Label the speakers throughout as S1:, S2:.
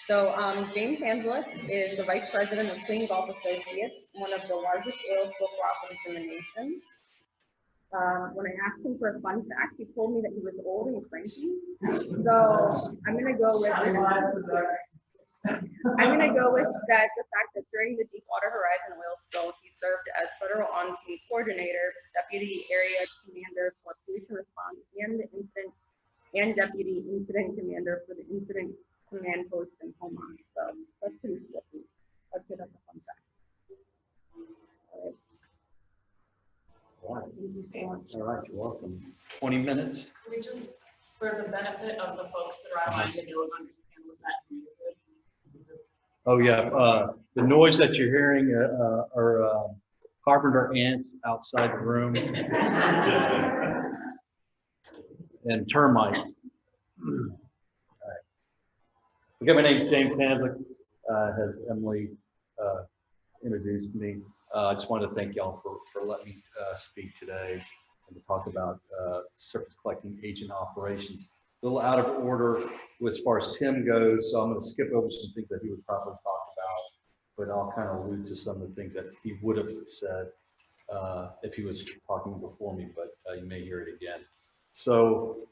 S1: So James Hanzalik is the Vice President of Clean Gulf Associates, one of the largest oil spill cooperatives in the nation. When I asked him for a fun fact, he told me that he was old and cranky. So I'm going to go with that the fact that during the Deepwater Horizon oil spill, he served as Federal On-Scene Coordinator, Deputy Area Commander for Pollution Response, and Deputy Incident Commander for the Incident Command Post in Oman. So that's pretty cool. That's a fun fact. All right. Thank you so much.
S2: All right, you're welcome. 20 minutes.
S3: We just, for the benefit of the folks that are online that don't understand what that means.
S2: Oh yeah, the noise that you're hearing are carpenter ants outside the room and termites. All right. Okay, my name is James Hanzalik. As Emily introduced me, I just wanted to thank y'all for letting me speak today and to talk about surface collecting agent operations. A little out of order as far as Tim goes, so I'm going to skip over some things that he would probably talk about, but I'll kind of allude to some of the things that he would have said if he was talking before me, but you may hear it again. So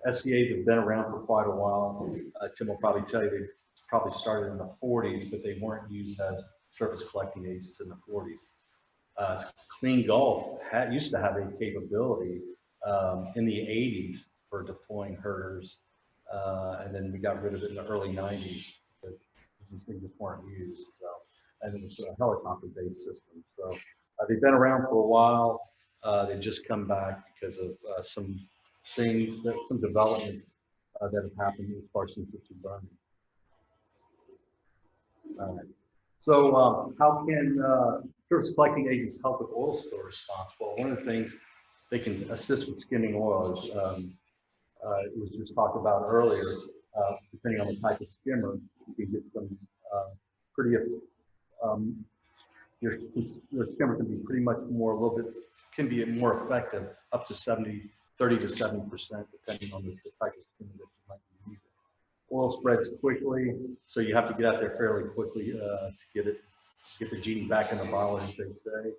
S2: SCAs have been around for quite a while. Tim will probably tell you they probably started in the 40s, but they weren't used as surface collecting agents in the 40s. Clean Gulf used to have a capability in the 80s for deploying herders, and then we got rid of it in the early 90s. But these things just weren't used. So, and it was a helicopter-based system. So they've been around for a while. They've just come back because of some things, some developments that have happened as far as Insitu burning. All right. So how can surface collecting agents help with oil spill response? Well, one of the things they can assist with skimming oil is, it was just talked about earlier, depending on the type of skimmer, you can get some pretty, your skimmer can be pretty much more, can be more effective, up to 30 to 70%, depending on the type of skimmer that you might be using. Oil spreads quickly, so you have to get out there fairly quickly to get the genie back in the bottle, as they say.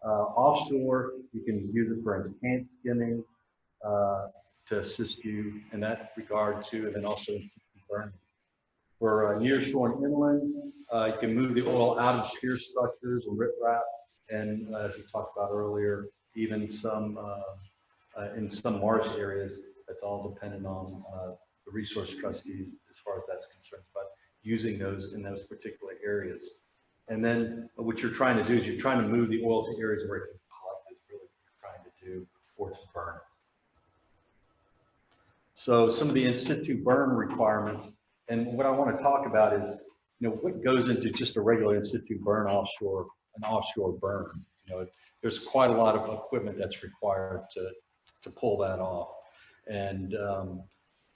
S2: Offshore, you can use it for enhanced skimming to assist you in that regard too, and then also in burning. For nearshore and inland, you can move the oil out of pier structures and riprap, and as we talked about earlier, even some in some marsh areas. That's all dependent on the resource trustees as far as that's concerned, but using those in those particular areas. And then what you're trying to do is you're trying to move the oil to areas where it can collect is really what you're trying to do, or to burn. So some of the in-situ burn requirements, and what I want to talk about is, what goes into just a regular in-situ burn offshore, an offshore burn. There's quite a lot of equipment that's required to pull that off. And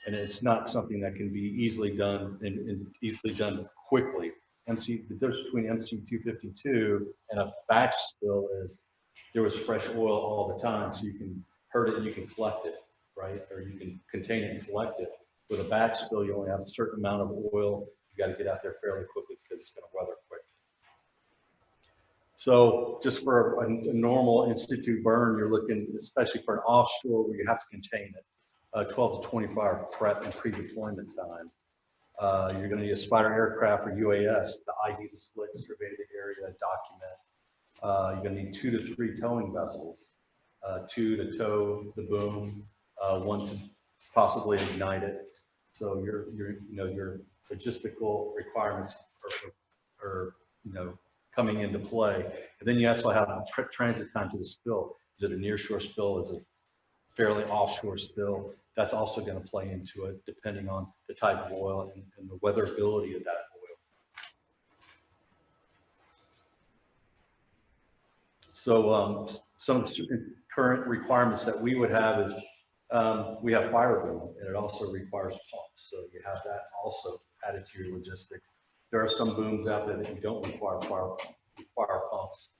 S2: it's not something that can be easily done and easily done quickly. The difference between MC 252 and a batch spill is there was fresh oil all the time, so you can herd it and you can collect it, right? Or you can contain it and collect it. With a batch spill, you only have a certain amount of oil. You got to get out there fairly quickly because it's going to weather quick. So just for a normal in-situ burn, you're looking, especially for an offshore where you have to contain it, 12 to 24 hour prep and pre-deployment time. You're going to need a spider aircraft or UAS to ID the slick, survey the area, document. You're going to need 2 to 3 towing vessels, 2 to tow the boom, 1 to possibly ignite it. So your logistical requirements are coming into play. And then you also have transit time to the spill. Is it a nearshore spill? Is it a fairly offshore spill? That's also going to play into it, depending on the type of oil and the weatherability of that oil. So some of the current requirements that we would have is we have fire boom, and it also requires pumps. So you have that also added to your logistics. There are some booms out there that you don't require pumps.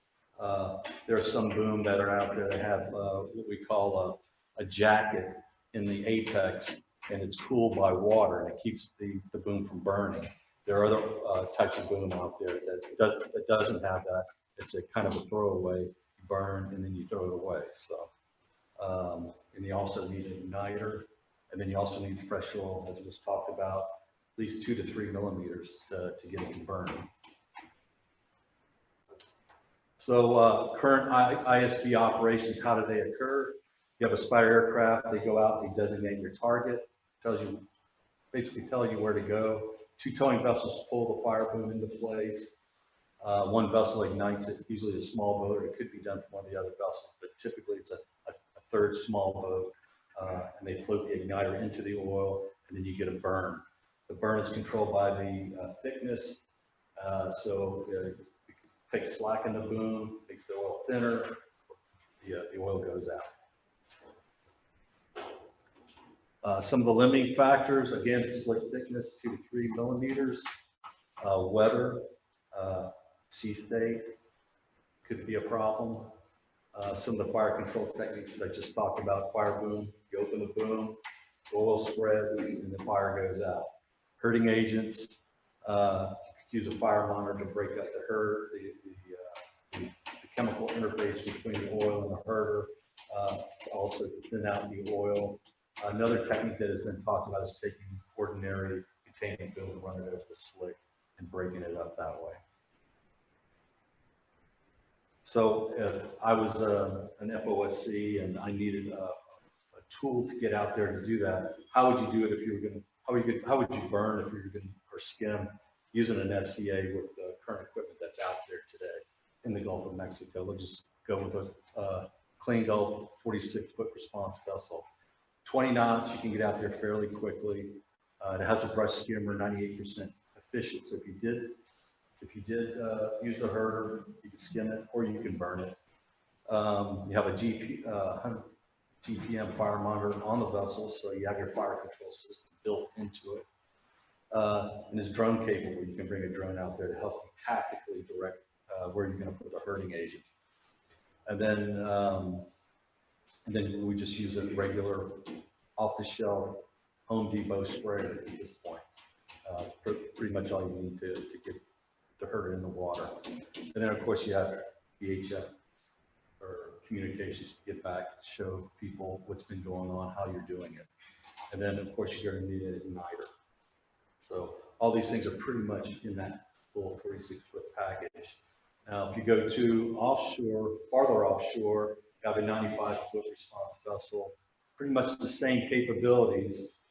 S2: There are some boom that are out there that have what we call a jacket in the apex and it's cooled by water, and it keeps the boom from burning. There are other types of boom out there that doesn't have that. It's a kind of a throwaway. You burn and then you throw it away. So, and you also need an igniter, and then you also need fresh oil, as was talked about, at least 2 to 3 millimeters to get it to burn. So current ISB operations, how do they occur? You have a Spider aircraft, they go out, they designate your target, basically tell you where to go. 2 towing vessels pull the fire boom into place. 1 vessel ignites it, usually a small boat, or it could be done from one of the other vessels, but typically it's a third small boat, and they float the igniter into the oil, and then you get a burn. The burn is controlled by the thickness, so it takes slack in the boom, makes the oil thinner, the oil goes out. Some of the limiting factors, again, slick thickness, 2 to 3 millimeters. Weather, sea state could be a problem. Some of the fire control techniques I just talked about, fire boom, you open the boom, oil spreads, and the fire goes out. Herding agents, use a fire monitor to break up the herd, the chemical interface between the oil and the herder, also to thin out the oil. Another technique that has been talked about is taking ordinary containment film and running it over the slick and breaking it up that way. So if I was an FOSC and I needed a tool to get out there to do that, how would you do it if you were going to, how would you burn if you were going to, or skim using an SCA with the current equipment that's out there today in the Gulf of Mexico? We'll just go with a clean Gulf 46-foot response vessel. 20 knots, you can get out there fairly quickly. It has a brush skimmer, 98% efficient. So if you did use the herder, you can skim it or you can burn it. You have a 100 GPM fire monitor on the vessel, so you have your fire control system built into it. And it's drone capable. You can bring a drone out there to help you tactically direct where you're going to put the herding agent. And then we just use a regular off-the-shelf Home Depot sprayer at this point. Pretty much all you need to get the herder in the water. And then of course you have VHF or communications to get back, show people what's been going on, how you're doing it. And then of course you're going to need an igniter. So all these things are pretty much in that full 46-foot package. Now, if you go to offshore, farther offshore, you have a 95-foot response vessel, pretty much the same capabilities,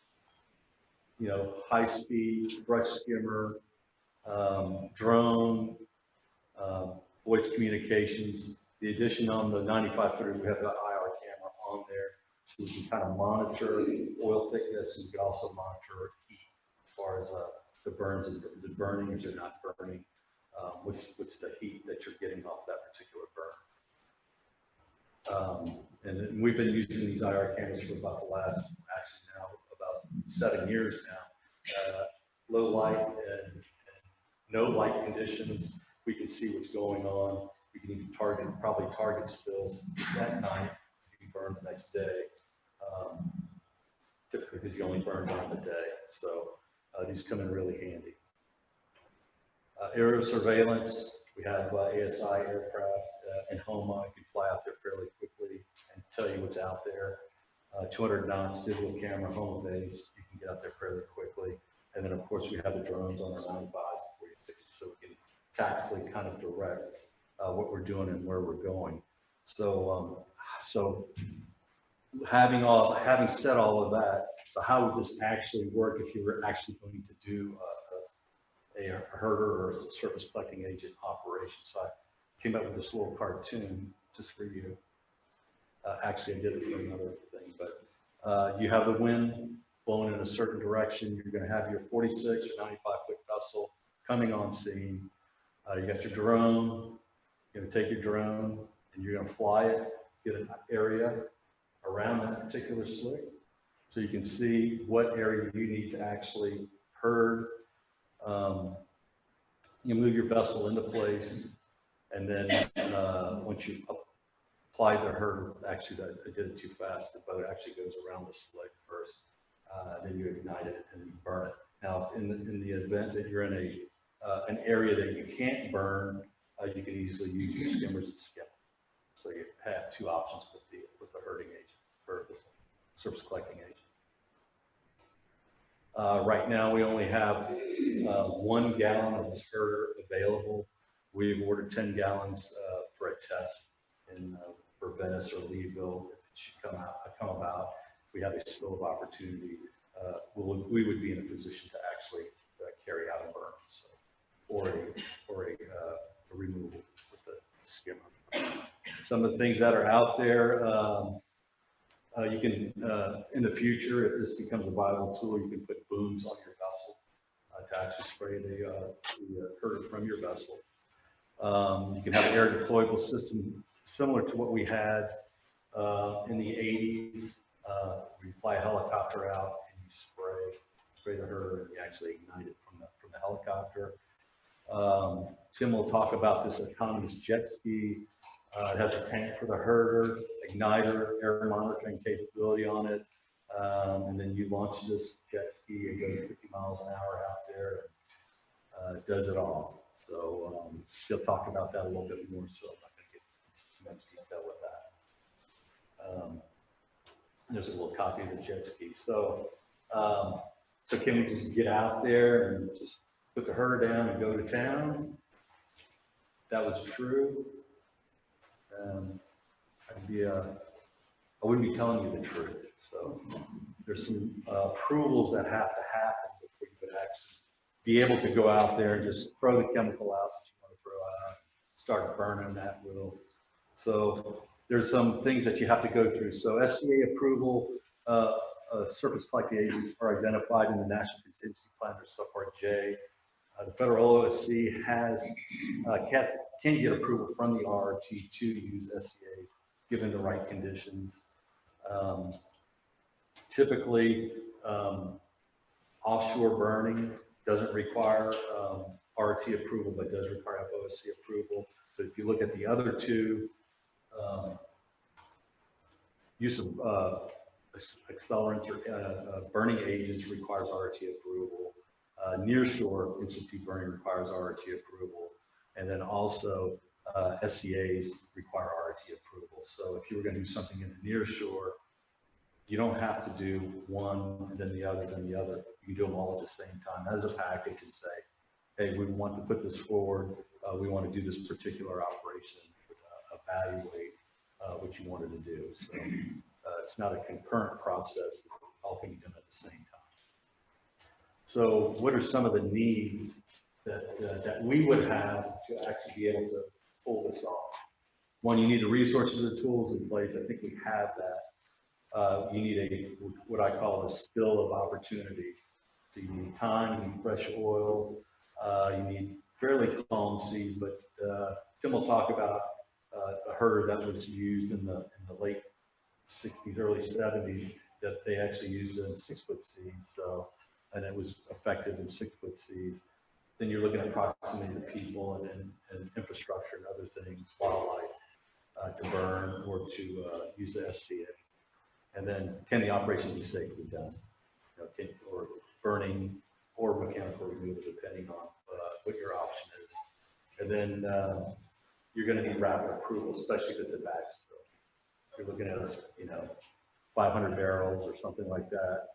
S2: you know, high speed, brush skimmer, drone, voice communications. The addition on the 95-footers, we have the IR camera on there, so you can kind of monitor oil thickness, and you can also monitor heat as far as the burns. Is it burning? Is it not burning? What's the heat that you're getting off that particular burn? And then we've been using these IR cameras for about the last, actually now, about 7 years now. Low light and no light conditions, we can see what's going on. We can even probably target spills that night. You can burn the next day, typically because you only burn during the day. So these come in really handy. Aerial surveillance, we have ASI aircraft in Homa. You can fly out there fairly quickly and tell you what's out there. 200 knots, digital camera, Homa base, you can get out there fairly quickly. And then of course we have the drones on our 95s before you pick it, so we can tactically kind of direct what we're doing and where we're going. So, having said all of that, so how would this actually work if you were actually going to do a herder or a surface collecting agent operation? So I came up with this little cartoon just for you. Actually, I did it for another thing, but you have the wind blowing in a certain direction. You're going to have your 46 or 95-foot vessel coming on scene. You got your drone. You're going to take your drone and you're going to fly it, get an area around that particular slick, so you can see what area you need to actually herd. You move your vessel into place, and then once you apply the herder, actually I did it too fast, the boat actually goes around the slick first. then you ignite it and you burn it. Now, in the event that you're in an area that you can't burn, you can easily use your skimmers and skim. So you have two options with the herding agent or the surface collecting agent. Right now, we only have 1 gallon of this herder available. We've ordered 10 gallons for a test for Venice or Leeville. If it should come about, if we have a spill of opportunity, we would be in a position to actually carry out a burn, so, or a removal with the skimmer. Some of the things that are out there, you can, in the future, if this becomes a viable tool, you can put booms on your vessel to actually spray the herder from your vessel. You can have an air deployable system similar to what we had in the 80s. Where you fly a helicopter out and you spray the herder, and you actually ignite it from the helicopter. Tim will talk about this autonomous jet ski. It has a tank for the herder, igniter, air monitoring capability on it, and then you launch this jet ski and goes 50 miles an hour out there. And, it does it all. So he'll talk about that a little bit more. So I'm not going to get too much detail with that. There's a little copy of the jet ski. So, so can we just get out there and just put the herder down and go to town? That was true. I wouldn't be telling you the truth. So there's some approvals that have to happen before you would actually be able to go out there and just throw the chemical out that you want to throw out, start burning that will. So there's some things that you have to go through. So SCA approval, surface collecting agents are identified in the National Contingency Plan or Subpart J. The federal OSC can get approval from the RRT to use SCAs given the right conditions. Typically, offshore burning doesn't require RRT approval, but does require FOSC approval. But if you look at the other two, use of accelerants or burning agents requires RRT approval. Nearshore Insitu burning requires RRT approval, and then also SCAs require RRT approval. So if you were going to do something in the nearshore, you don't have to do one and then the other, then the other. You can do them all at the same time as a package and say, hey, we want to put this forward. We want to do this particular operation. Evaluate what you wanted to do. So it's not a concurrent process. All can be done at the same time. So what are some of the needs that we would have to actually be able to pull this off? One, you need the resources and tools in place. I think we have that. You need what I call a spill of opportunity. So you need time, you need fresh oil, you need fairly calm seas, but Tim will talk about a herder that was used in the late 60s, early 70s, that they actually used in 6-foot seas. So, and it was effective in 6-foot seas. Then you're looking at proximity to people and infrastructure and other things, wildlife to burn or to use the SCA. And then can the operation be safely done? You know, or burning or mechanical removal, depending on what your option is. And then you're going to need rapid approval, especially if it's a backspill. You're looking at, 500 barrels or something like that.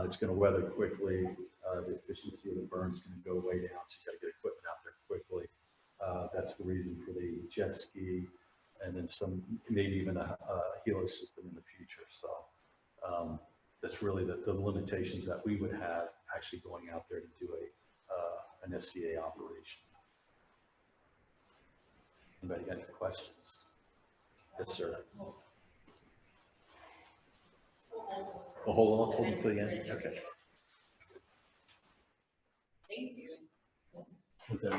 S2: It's going to weather quickly. The efficiency of the burn is going to go way down, so you got to get equipment out there quickly. That's the reason for the jet ski, and then maybe even a helo system in the future. So that's really the limitations that we would have actually going out there to do an SCA operation. Anybody got any questions? Yes, sir. Well, hold on until the end. Okay.
S3: Thank you.
S2: Okay.